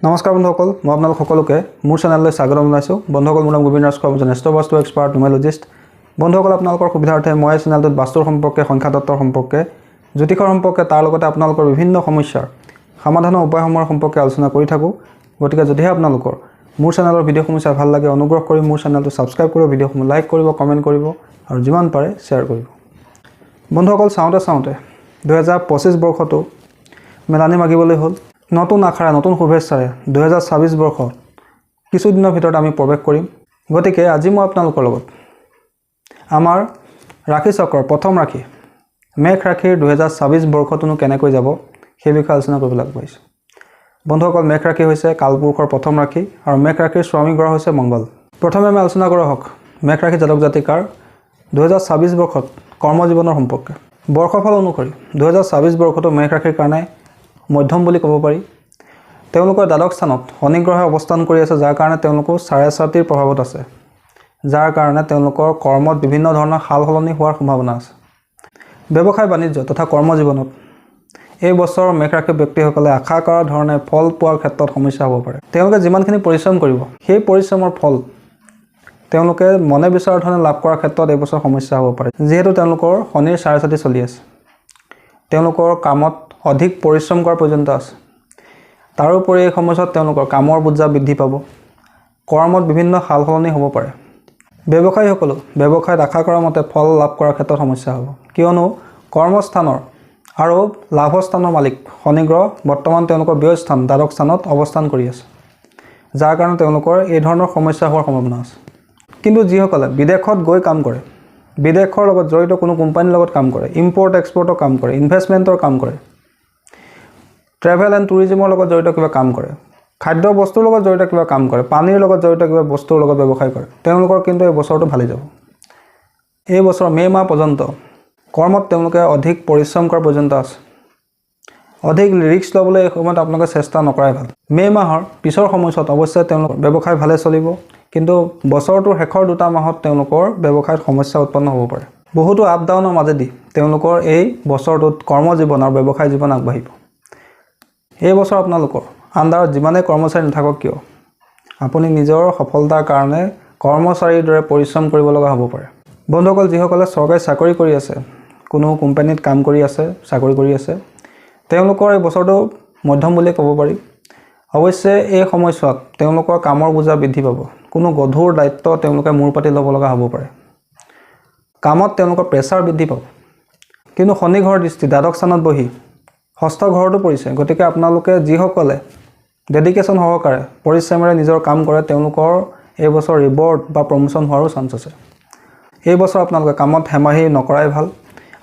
নমস্কাৰ বন্ধুসকল, মই আপোনালোক সকলোকে মোৰ চেনেললৈ স্বাগতম জনাইছোঁ। বন্ধুসকল, মোৰ নাম গোবিন্দ ৰাজ, এষ্ট্ৰ এক্সপাৰ্ট নিউমেৰলজিষ্ট। বন্ধুসকল, আপোনালোকৰ সুবিধাৰ্থে মই চেনেলটোত বাস্তুৰ সম্পৰ্কে, সংখ্যাতত্বৰ সম্পৰ্কে, জ্যোতিষৰ সম্পৰ্কে, তাৰ লগতে আপোনালোকৰ বিভিন্ন সমস্যাৰ সমাধানৰ উপায়সমূহৰ সম্পৰ্কে আলোচনা কৰি থাকোঁ। গতিকে যদিহে আপোনালোকৰ মোৰ চেনেলৰ ভিডিঅ'সমূহ চাই ভাল লাগে, অনুগ্ৰহ কৰি মোৰ চেনেলটো ছাবস্ক্ৰাইব কৰিব, ভিডিঅ'সমূহ লাইক কৰিব, কমেণ্ট কৰিব আৰু যিমান পাৰে শ্বেয়াৰ কৰিব। বন্ধুসকল, চাওঁতে 2025 বৰ্ষটো মেলানি মাগিবলৈ হ'ল। নতুন আশাৰে, নতুন শুভেচ্ছাৰে 2026 বৰ্ষত কিছুদিনৰ ভিতৰত আমি প্ৰৱেশ কৰিম। গতিকে আজি মই আপোনালোকৰ লগত আমাৰ ৰাশি চক্ৰৰ প্ৰথম ৰাশি মেঘ ৰাশিৰ 2026 বৰ্ষটোনো কেনেকৈ যাব সেই বিষয়ে আলোচনা কৰিবলৈ আগবাঢ়িছোঁ। বন্ধুসকল, মেঘ ৰাশি হৈছে কালপুৰুষৰ প্ৰথম ৰাশি আৰু মেঘ ৰাশিৰ স্বামী গ্ৰহ হৈছে মংগল। প্ৰথমে আমি আলোচনা কৰা হওক মেঘ ৰাশি জাতক জাতিকাৰ 2026 বৰ্ষত কৰ্মজীৱনৰ সম্পৰ্কে। বৰ্ষফল অনুসৰি 2026 বৰ্ষটো মেঘ ৰাশিৰ কাৰণে মধ্যম বুলি ক'ব পাৰি। তেওঁলোকৰ দ্বাদশ স্থানত শনি গ্ৰহে অৱস্থান কৰি আছে, যাৰ কাৰণে তেওঁলোকৰ চাৰে চাতিৰ প্ৰভাৱত আছে, যাৰ কাৰণে তেওঁলোকৰ কৰ্মত বিভিন্ন ধৰণৰ সাল সলনি হোৱাৰ সম্ভাৱনা আছে। ব্যৱসায় বাণিজ্য তথা কৰ্মজীৱনত এই বছৰ মেঘ ৰাশিৰ ব্যক্তিসকলে আশা কৰা ধৰণে ফল পোৱাৰ ক্ষেত্ৰত সমস্যা হ'ব পাৰে। তেওঁলোকে যিমানখিনি পৰিশ্ৰম কৰিব, সেই পৰিশ্ৰমৰ ফল তেওঁলোকে মনে বিচৰা ধৰণে লাভ কৰাৰ ক্ষেত্ৰত এই বছৰ সমস্যা হ'ব পাৰে, যিহেতু তেওঁলোকৰ শনিৰ চাৰে চাতি চলি আছে। তেওঁলোকৰ কামত অধিক পৰিশ্ৰম কৰাৰ প্ৰয়োজনীয়তা আছে। তাৰোপৰি এই সময়ছোৱাত তেওঁলোকৰ কামৰ বোজা বৃদ্ধি পাব, কৰ্মত বিভিন্ন সাল সলনি হ'ব পাৰে। ব্যৱসায়ীসকলেও ব্যৱসায়ত আশা কৰা মতে ফল লাভ কৰাৰ ক্ষেত্ৰত সমস্যা হ'ব, কিয়নো কৰ্মস্থানৰ আৰু লাভস্থানৰ মালিক শনি গ্ৰহ বৰ্তমান তেওঁলোকৰ ব্যয় স্থান দ্বাদশ স্থানত অৱস্থান কৰি আছে, যাৰ কাৰণে তেওঁলোকৰ এই ধৰণৰ সমস্যা হোৱাৰ সম্ভাৱনা আছে। কিন্তু যিসকলে বিদেশত গৈ কাম কৰে, বিদেশৰ লগত জড়িত কোনো কোম্পানীৰ লগত কাম কৰে, ইম্পৰ্ট এক্সপৰ্টৰ কাম কৰে, ইনভেষ্টমেণ্টৰ কাম কৰে, ট্ৰেভেল এণ্ড টুৰিজিমৰ লগত জড়িত কিবা কাম কৰে, খাদ্য বস্তুৰ লগত জড়িত কিবা কাম কৰে, পানীৰ লগত জড়িত কিবা বস্তুৰ লগত ব্যৱসায় কৰে, তেওঁলোকৰ কিন্তু এই বছৰটো ভালেই যাব। এই বছৰ মে' মাহ পৰ্যন্ত কৰ্মত তেওঁলোকে অধিক পৰিশ্ৰম কৰাৰ প্ৰয়োজনীয়তা আছে। অধিক ৰিস্ক ল'বলৈ এই সময়ত আপোনালোকে চেষ্টা নকৰাই ভাল। মে' মাহৰ পিছৰ সময়ছোৱাত অৱশ্যে তেওঁলোকৰ ব্যৱসায় ভালে চলিব, কিন্তু বছৰটোৰ শেষৰ 2টা মাহত তেওঁলোকৰ ব্যৱসায়ত সমস্যা উৎপন্ন হ'ব পাৰে। বহুতো আপ ডাউনৰ মাজেদি তেওঁলোকৰ এই বছৰটোত কৰ্মজীৱন আৰু ব্যৱসায় জীৱন আগবাঢ়িব। এই বছৰ আপোনালোকৰ আণ্ডাৰত যিমানেই কৰ্মচাৰী নাথাকক কিয়, আপুনি নিজৰ সফলতাৰ কাৰণে কৰ্মচাৰীৰ দৰে পৰিশ্ৰম কৰিব লগা হ'ব পাৰে। বন্ধুসকল, যিসকলে চৰকাৰী চাকৰি কৰি আছে, কোনো কোম্পানীত কাম কৰি আছে, চাকৰি কৰি আছে, তেওঁলোকৰ এই বছৰটো মধ্যম বুলিয়ে ক'ব পাৰি। অৱশ্যে এই সময়ছোৱাত তেওঁলোকৰ কামৰ বোজা বৃদ্ধি পাব, কোনো গধুৰ দায়িত্ব তেওঁলোকে মূৰ পাতি ল'ব লগা হ'ব পাৰে। কামত তেওঁলোকৰ প্ৰেছাৰ বৃদ্ধি পাব। কিন্তু শনি গ্ৰহৰ দৃষ্টি দ্বাদশ স্থানত বহি ষষ্ঠ ঘৰতো পৰিছে, গতিকে আপোনালোকে যিসকলে ডেডিকেশ্যন সহকাৰে পৰিশ্ৰমেৰে নিজৰ কাম কৰে, তেওঁলোকৰ এই বছৰ ৰিৱাৰ্ড বা প্ৰমোশ্যন হোৱাৰো চান্স আছে। এই বছৰ আপোনালোকে কামত হেমাহি নকৰাই ভাল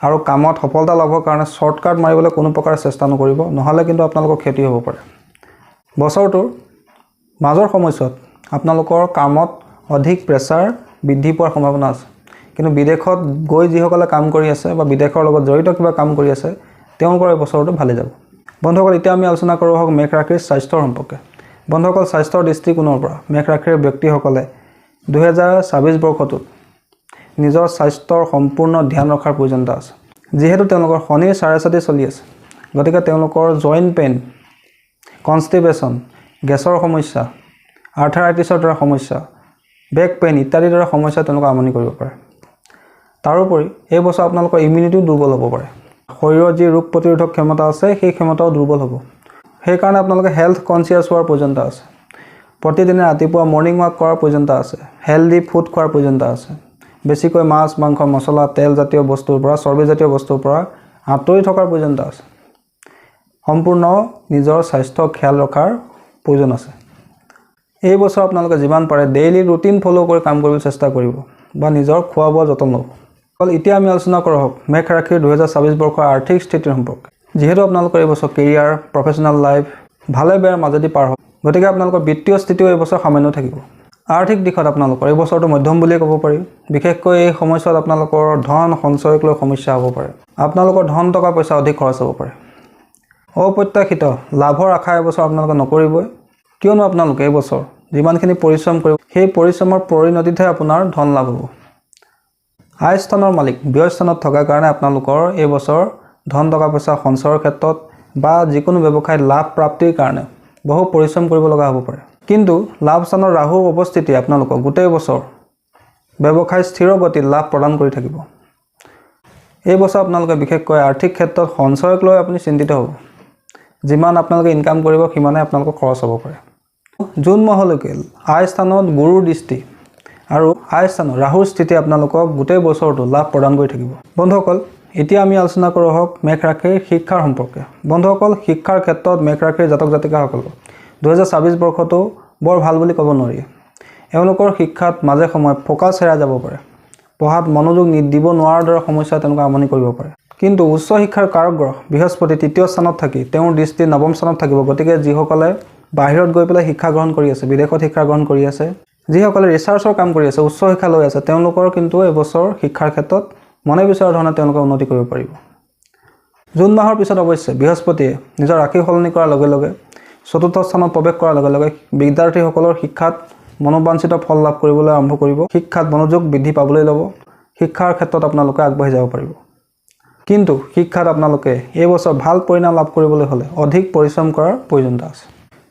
আৰু কামত সফলতা লাভৰ কাৰণে শ্বৰ্টকাট মাৰিবলৈ কোনো প্ৰকাৰে চেষ্টা নকৰিব, নহ'লে কিন্তু আপোনালোকৰ ক্ষতি হ'ব পাৰে। বছৰটোৰ মাজৰ সময়ছোৱাত আপোনালোকৰ কামত অধিক প্ৰেছাৰ বৃদ্ধি পোৱাৰ সম্ভাৱনা আছে। কিন্তু বিদেশত গৈ যিসকলে কাম কৰি আছে বা বিদেশৰ লগত জড়িত কিবা কাম কৰি আছে, তেওঁলোকৰ এই বছৰটো ভালে যাব। বন্ধুসকল, এতিয়া আমি আলোচনা কৰোঁ হওক মেঘ ৰাশিৰ স্বাস্থ্যৰ সম্পৰ্কে। বন্ধুসকল, স্বাস্থ্যৰ দৃষ্টিকোণৰ পৰা মেঘ ৰাশিৰ ব্যক্তিসকলে 2026 বৰ্ষটোত নিজৰ স্বাস্থ্যৰ সম্পূৰ্ণ ধ্যান ৰখাৰ প্ৰয়োজনীয়তা আছে। যিহেতু তেওঁলোকৰ শনিৰ চাৰে চাতি চলি আছে, গতিকে তেওঁলোকৰ জইণ্ট পেইন, কনষ্টিপেশ্যন, গেছৰ সমস্যা, আৰ্থৰাইটিছৰ দৰে সমস্যা, বেক পেইন ইত্যাদিৰ দৰে সমস্যাই তেওঁলোকক আমনি কৰিব পাৰে। তাৰোপৰি এই বছৰ আপোনালোকৰ ইমিউনিটিও দুৰ্বল হ'ব পাৰে। শৰীৰৰ যি ৰোগ প্ৰতিৰোধক ক্ষমতা আছে, সেই ক্ষমতাও দুৰ্বল হ'ব। সেইকাৰণে আপোনালোকে হেল্থ কনচিয়াছ হোৱাৰ প্ৰয়োজনীয়তা আছে। প্ৰতিদিনে ৰাতিপুৱা মৰ্ণিং ৱাক কৰাৰ প্ৰয়োজনীয়তা আছে। হেল্ডি ফুড খোৱাৰ প্ৰয়োজনীয়তা আছে। বেছিকৈ মাছ, মাংস, মছলা, তেলজাতীয় বস্তুৰ পৰা, চৰ্বিজাতীয় বস্তুৰ পৰা আঁতৰি থকাৰ প্ৰয়োজনীয়তা আছে। সম্পূৰ্ণ নিজৰ স্বাস্থ্য খিয়াল ৰখাৰ প্ৰয়োজন আছে। এই বছৰ আপোনালোকে যিমান পাৰে ডেইলি ৰুটিন ফ'ল' কৰি কাম কৰিবলৈ চেষ্টা কৰিব বা নিজৰ খোৱা বোৱা যতন ল'ব। এতিয়া আমি আলোচনা কৰোঁ হওক মেঘ ৰাশিৰ 2026 বৰ্ষৰ আৰ্থিক স্থিতিৰ সম্পৰ্কে। যিহেতু আপোনালোকৰ এই বছৰ কেৰিয়াৰ, প্ৰফেচনেল লাইফ ভালে বেয়াৰ মাজেদি পাৰ হ'ব, গতিকে আপোনালোকৰ বিত্তীয় স্থিতিও এই বছৰ সামান্য থাকিব। আৰ্থিক দিশত আপোনালোকৰ এই বছৰটো মধ্যম বুলিয়ে ক'ব পাৰি। বিশেষকৈ এই সময়ছোৱাত আপোনালোকৰ ধন সঞ্চয়ক লৈ সমস্যা হ'ব পাৰে। আপোনালোকৰ ধন টকা পইচা অধিক খৰচ হ'ব পাৰে। অপ্ৰত্যাশিত লাভৰ আশা এই বছৰ আপোনালোকে নকৰিবই, কিয়নো আপোনালোকে এই বছৰ যিমানখিনি পৰিশ্ৰম কৰিব, সেই পৰিশ্ৰমৰ পৰিণতিতহে আপোনাৰ ধন লাভ হ'ব। আয় স্থানৰ মালিক ব্যয় স্থানত থকাৰ কাৰণে আপোনালোকৰ এই বছৰ ধন টকা পইচা সঞ্চয়ৰ ক্ষেত্ৰত বা যিকোনো ব্যৱসায়ত লাভ প্ৰাপ্তিৰ কাৰণে বহু পৰিশ্ৰম কৰিব লগা হ'ব পাৰে। কিন্তু লাভস্থানৰ ৰাহুৰ উপস্থিতি আপোনালোকক গোটেই বছৰ ব্যৱসায় স্থিৰ গতিত লাভ প্ৰদান কৰি থাকিব। এই বছৰ আপোনালোকে বিশেষকৈ আৰ্থিক ক্ষেত্ৰত সঞ্চয়ক লৈ আপুনি চিন্তিত হ'ব। যিমান আপোনালোকে ইনকাম কৰিব সিমানে আপোনালোকৰ খৰচ হ'ব পাৰে। জুন মাহলৈকে আয় স্থানত গুৰুৰ দৃষ্টি আৰু আয় স্থানত ৰাহুৰ স্থিতি আপোনালোকক গোটেই বছৰটো লাভ প্ৰদান কৰি থাকিব। বন্ধুসকল, এতিয়া আমি আলোচনা কৰোঁ হওক মেষ ৰাশিৰ শিক্ষাৰ সম্পৰ্কে। বন্ধুসকল, শিক্ষাৰ ক্ষেত্ৰত মেষ ৰাশিৰ জাতক জাতিকাসকল 2024 বৰ্ষটো বৰ ভাল বুলি ক'ব নোৱাৰি। এওঁলোকৰ শিক্ষাত মাজে সময়ে ফ'কাছ হেৰাই যাব পাৰে। পঢ়াত মনোযোগ দিব নোৱাৰাৰ দৰে সমস্যাই তেওঁলোকক আমনি কৰিব পাৰে। কিন্তু উচ্চ শিক্ষাৰ কাৰক গ্ৰহ বৃহস্পতি 3য় স্থানত থাকি তেওঁৰ দৃষ্টি 9ম স্থানত থাকিব। গতিকে যিসকলে বাহিৰত গৈ পেলাই শিক্ষা গ্ৰহণ কৰি আছে, বিদেশত শিক্ষা গ্ৰহণ কৰি আছে, যিসকলে ৰিচাৰ্চৰ কাম কৰি আছে, উচ্চ শিক্ষা লৈ আছে, তেওঁলোকৰ কিন্তু এবছৰ শিক্ষাৰ ক্ষেত্ৰত মনে বিচৰা ধৰণে তেওঁলোকে উন্নতি কৰিব পাৰিব। জুন মাহৰ পিছত অৱশ্যে বৃহস্পতিয়ে নিজৰ ৰাশি সলনি কৰাৰ লগে লগে 4ৰ্থ স্থানত প্ৰৱেশ কৰাৰ লগে লগে বিদ্যাৰ্থীসকলৰ শিক্ষাত মনোবাঞ্ছিত ফল লাভ কৰিবলৈ আৰম্ভ কৰিব। শিক্ষাত মনোযোগ বৃদ্ধি পাবলৈ ল'ব। শিক্ষাৰ ক্ষেত্ৰত আপোনালোকে আগবাঢ়ি যাব পাৰিব। কিন্তু শিক্ষাত আপোনালোকে এই বছৰ ভাল পৰিণাম লাভ কৰিবলৈ হ'লে অধিক পৰিশ্ৰম কৰাৰ প্ৰয়োজনীয়তা আছে।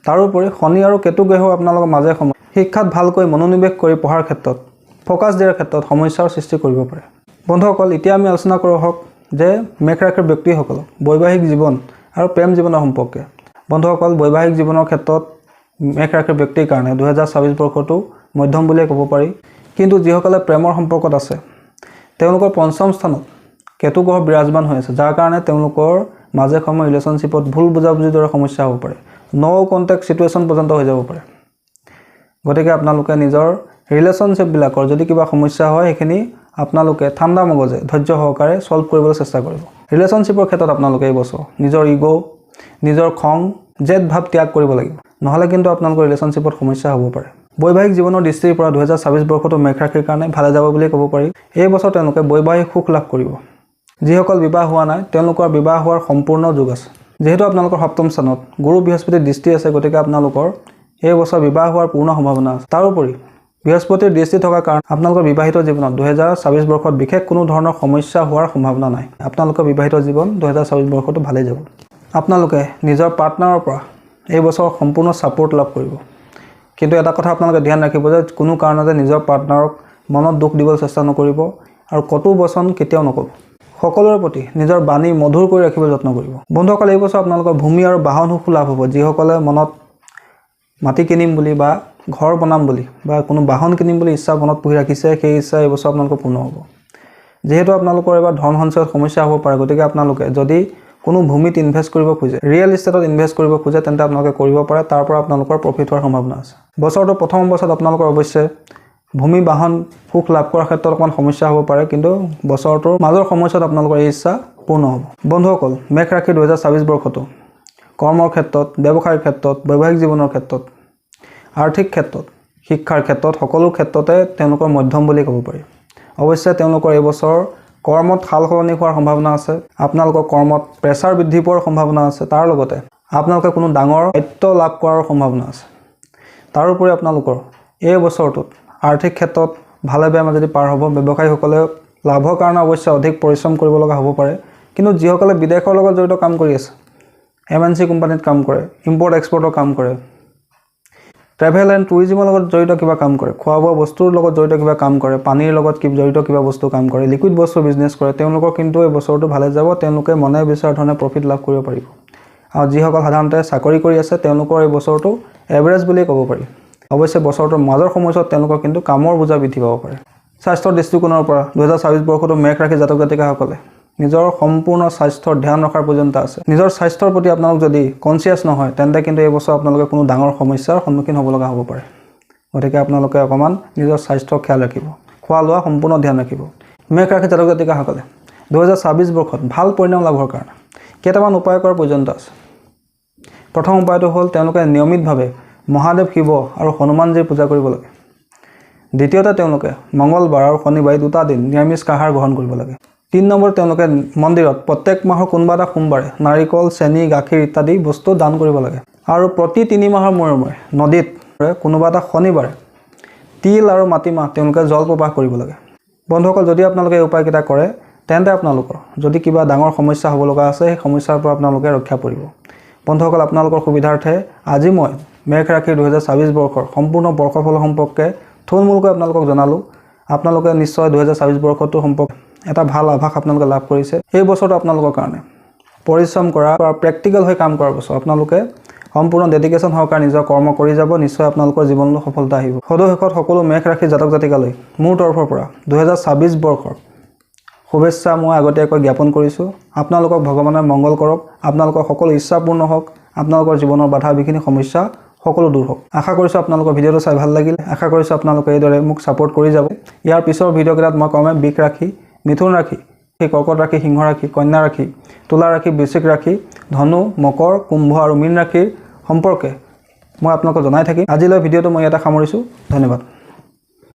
তাৰোপৰি শনি আৰু কেতু গ্ৰহেও আপোনালোকৰ মাজে সময়ে শিক্ষাত ভালকৈ মনোনিৱেশ কৰি পঢ়াৰ ক্ষেত্ৰত ফ'কাছ দিয়াৰ ক্ষেত্ৰত সমস্যাৰ সৃষ্টি কৰিব পাৰে। বন্ধুসকল, এতিয়া আমি আলোচনা কৰোঁ হওক যে মেষ ৰাশিৰ ব্যক্তিসকলক বৈবাহিক জীৱন আৰু প্ৰেম জীৱনৰ সম্পৰ্কে। বন্ধুসকল, বৈবাহিক জীৱনৰ ক্ষেত্ৰত মেষ ৰাশিৰ ব্যক্তিৰ কাৰণে 2024 বৰ্ষটো মধ্যম বুলিয়ে ক'ব পাৰি। কিন্তু যিসকলে প্ৰেমৰ সম্পৰ্কত আছে তেওঁলোকৰ 5ম স্থানত কেতু গ্ৰহ বিৰাজমান হৈ আছে, যাৰ কাৰণে তেওঁলোকৰ মাজে সময়ে ৰিলেশ্যনশ্বিপত ভুল বুজাবুজিৰ দৰে সমস্যা হ'ব পাৰে। নো কণ্টেক্ট ছিটুৱেশ্যন পৰ্যন্ত হৈ যাব পাৰে। গতিকে আপোনালোকে নিজৰ ৰিলেশ্যনশ্বিপবিলাকৰ যদি কিবা সমস্যা হয় সেইখিনি আপোনালোকে ঠাণ্ডা মগজে ধৈৰ্য সহকাৰে ছল্ভ কৰিবলৈ চেষ্টা কৰিব। ৰিলেশ্যনশ্বিপৰ ক্ষেত্ৰত আপোনালোকে এই বছৰ নিজৰ ইগ', নিজৰ খং, জেদ ভাৱ ত্যাগ কৰিব লাগিব। নহ'লে কিন্তু আপোনালোকৰ ৰিলেশ্যনশ্বিপত সমস্যা হ'ব পাৰে। বৈবাহিক জীৱনৰ দৃষ্টিৰ পৰা 2024 বৰ্ষটো মেষ ৰাশিৰ কাৰণে ভালে যাব বুলি ক'ব পাৰি। এই বছৰ তেওঁলোকে বৈবাহিক সুখ লাভ কৰিব। যিসকল বিবাহ হোৱা নাই তেওঁলোকৰ বিবাহ হোৱাৰ সম্পূৰ্ণ যোগ আছে। যিহেতু আপোনালোকৰ 7ম স্থানত গুৰু বৃহস্পতিৰ দৃষ্টি আছে, গতিকে আপোনালোকৰ এই বছৰ বিবাহ হোৱাৰ পূৰ্ণ সম্ভাৱনা আছে। তাৰোপৰি বৃহস্পতিৰ দৃষ্টি থকাৰ কাৰণে আপোনালোকৰ বিবাহিত জীৱনত 2024 বৰ্ষত বিশেষ কোনো ধৰণৰ সমস্যা হোৱাৰ সম্ভাৱনা নাই। আপোনালোকৰ বিবাহিত জীৱন 2024 বৰ্ষটো ভালেই যাব। আপোনালোকে নিজৰ পাৰ্টনাৰৰ পৰা এই বছৰ সম্পূৰ্ণ ছাপোৰ্ট লাভ কৰিব। কিন্তু এটা কথা আপোনালোকে ধ্যান ৰাখিব যে কোনো কাৰণতে নিজৰ পাৰ্টনাৰক মনত দুখ দিবলৈ চেষ্টা নকৰিব আৰু কটু বচন কেতিয়াও নক'ব। সকলোৰে প্ৰতি নিজৰ বাণী মধুৰ কৰি ৰাখিবলৈ যত্ন কৰিব। বন্ধুসকল, এই বছৰ আপোনালোকৰ ভূমি আৰু বাহন সুখ লাভ হ'ব। যিসকলে মনত মাটি কিনিম বুলি বা ঘৰ বনাম বুলি বা কোনো বাহন কিনিম বুলি ইচ্ছা মনত পুহি ৰাখিছে, সেই ইচ্ছা এই বছৰ আপোনালোকৰ পূৰ্ণ হ'ব। যিহেতু আপোনালোকৰ এবাৰ ধন সঞ্চয়ত সমস্যা হ'ব পাৰে, গতিকে আপোনালোকে যদি কোনো ভূমিত ইনভেষ্ট কৰিব খোজে, ৰিয়েল ইষ্টেটত ইনভেষ্ট কৰিব খোজে, তেন্তে আপোনালোকে কৰিব পাৰে। তাৰ পৰা আপোনালোকৰ প্ৰফিট হোৱাৰ সম্ভাৱনা আছে। বছৰটোৰ প্ৰথম অৱস্থাত আপোনালোকৰ অৱশ্যে ভূমি বাহন সুখ লাভ কৰাৰ ক্ষেত্ৰত অকণমান সমস্যা হ'ব পাৰে, কিন্তু বছৰটোৰ মাজৰ সময়ছোৱাত আপোনালোকৰ এই ইচ্ছা পূৰ্ণ হ'ব। বন্ধুসকল, মেষ ৰাশি 2024 বৰ্ষটো কৰ্মৰ ক্ষেত্ৰত, ব্যৱসায়ৰ ক্ষেত্ৰত, বৈবাহিক জীৱনৰ ক্ষেত্ৰত, আৰ্থিক ক্ষেত্ৰত, শিক্ষাৰ ক্ষেত্ৰত সকলো ক্ষেত্ৰতে তেওঁলোকৰ মধ্যম বুলি ক'ব পাৰি। অৱশ্যে তেওঁলোকৰ এই বছৰ কৰ্মত সাল সলনি হোৱাৰ সম্ভাৱনা আছে। আপোনালোকৰ কৰ্মত প্ৰেছাৰ বৃদ্ধি পোৱাৰ সম্ভাৱনা আছে। তাৰ লগতে আপোনালোকে কোনো ডাঙৰ দায়িত্ব লাভ কৰাৰ সম্ভাৱনা আছে। তাৰোপৰি আপোনালোকৰ এই বছৰটোত আৰ্থিক ক্ষেত্ৰত ভালে বেয়া মাজেদি পাৰ হ'ব। ব্যৱসায়ীসকলে লাভৰ কাৰণে অৱশ্যে অধিক পৰিশ্ৰম কৰিব লগা হ'ব পাৰে। কিন্তু যিসকলে বিদেশৰ লগত জড়িত কাম কৰি আছে, MNC কোম্পানীত কাম কৰে, ইম্পৰ্ট এক্সপৰ্টৰ কাম কৰে, ট্ৰেভেল এণ্ড টুৰিজিমৰ লগত জড়িত কিবা কাম কৰে, খোৱা বোৱা বস্তুৰ লগত জড়িত কিবা কাম কৰে, পানীৰ লগত জড়িত কিবা বস্তু কাম কৰে, লিকুইড বস্তুৰ বিজনেছ কৰে, তেওঁলোকৰ কিন্তু এই বছৰটো ভালে যাব। তেওঁলোকে মনে বিচৰা ধৰণে প্ৰফিট লাভ কৰিব পাৰিব। আৰু যিসকল সাধাৰণতে চাকৰি কৰি আছে তেওঁলোকৰ এই বছৰটো এভাৰেজ বুলিয়ে ক'ব পাৰি। অৱশ্যে বছৰটোৰ মাজৰ সময়ছোৱাত তেওঁলোকৰ কিন্তু কামৰ বোজা বৃদ্ধি পাব পাৰে। স্বাস্থ্যৰ দৃষ্টিকোণৰ পৰা 2024 বৰ্ষটো মেষ ৰাশি জাতক জাতিকাসকলে নিজৰ সম্পূৰ্ণ স্বাস্থ্যৰ ধ্যান ৰখাৰ প্ৰয়োজনীয়তা আছে। নিজৰ স্বাস্থ্যৰ প্ৰতি আপোনালোক যদি কনচিয়াছ নহয়, তেন্তে কিন্তু এই বছৰ আপোনালোকে কোনো ডাঙৰ সমস্যাৰ সন্মুখীন হ'ব লগা হ'ব পাৰে। গতিকে আপোনালোকে অকণমান নিজৰ স্বাস্থ্যৰ খেয়াল ৰাখিব, খোৱা লোৱা সম্পূৰ্ণ ধ্যান ৰাখিব। মেষ ৰাশি জাতক জাতিকাসকলে 2024 বৰ্ষত ভাল পৰিণাম লাভৰ কাৰণে কেইটামান উপায় কৰাৰ প্ৰয়োজনীয়তা আছে। প্ৰথম উপায়টো হ'ল তেওঁলোকে নিয়মিতভাৱে মহাদেৱ শিৱ আৰু হনুমানজীৰ পূজা কৰিব লাগে। দ্বিতীয়তে তেওঁলোকে মঙলবাৰ আৰু শনিবাৰে 2টা দিন নিৰামিষ আহাৰ গ্ৰহণ কৰিব লাগে। 3 নম্বৰ তেওঁলোকে মন্দিৰত প্ৰত্যেক মাহৰ কোনোবা এটা সোমবাৰে নাৰিকল, চেনি, গাখীৰ ইত্যাদি বস্তু দান কৰিব লাগে। আৰু প্ৰতি 3 মাহৰ মূৰে মূৰে নদীত কোনোবা এটা শনিবাৰে তিল আৰু মাটিমাহ তেওঁলোকে জল প্ৰবাহ কৰিব লাগে। বন্ধুসকল, যদি আপোনালোকে এই উপায়কেইটা কৰে, তেন্তে আপোনালোকৰ যদি কিবা ডাঙৰ সমস্যা হ'ব লগা আছে, সেই সমস্যাৰ পৰা আপোনালোকে ৰক্ষা পৰিব। বন্ধুসকল আপোনালোকৰ সুবিধাৰ্থে আজি মই মেঘ ৰাশিৰ 2024 বৰ্ষৰ সম্পূৰ্ণ বৰ্ষফল সম্পৰ্কে থুলমূলকৈ আপোনালোকক জনালোঁ। আপোনালোকে নিশ্চয় 2024 বৰ্ষটোৰ সম্পৰ্কে এটা ভাল আভাস আপোনালোকে লাভ কৰিছে। এই বছৰটো আপোনালোকৰ কাৰণে পৰিশ্ৰম কৰা প্ৰেক্টিকেল হৈ কাম কৰাৰ বছৰ। আপোনালোকে সম্পূৰ্ণ ডেডিকেশ্যন সহকাৰে নিজৰ কৰ্ম কৰি যাব, নিশ্চয় আপোনালোকৰ জীৱনলৈ সফলতা আহিব। সদশেষত সকলো মেঘ ৰাশিৰ জাতক জাতিকালৈ মোৰ তৰফৰ পৰা 2024 বৰ্ষৰ শুভেচ্ছা মই আগতীয়াকৈ জ্ঞাপন কৰিছোঁ। আপোনালোকক ভগৱানে মংগল কৰক, আপোনালোকৰ সকলো ইচ্ছা পূৰ্ণ হওক, আপোনালোকৰ জীৱনৰ বাধা বিঘিনি সমস্যা সকলো দূৰ হওক। আশা কৰিছোঁ আপোনালোকৰ ভিডিঅ'টো চাই ভাল লাগিল। আশা কৰিছোঁ আপোনালোকে এইদৰে মোক ছাপোৰ্ট কৰি যাব। ইয়াৰ পিছৰ ভিডিঅ'কেইটাত মই ক্ৰমে বৃষ ৰাশি, মিথুন ৰাশি, কৰ্কট ৰাশি, সিংহ ৰাশি, কন্যা ৰাশি, তুলা ৰাশি, বৃশ্চিক ৰাশি, ধনু, মকৰ, কুম্ভ আৰু মীন ৰাশিৰ সম্পৰ্কে মই আপোনালোকক জনাই থাকিম। আজিলৈ ভিডিঅ'টো মই ইয়াতে সামৰিছোঁ। ধন্যবাদ।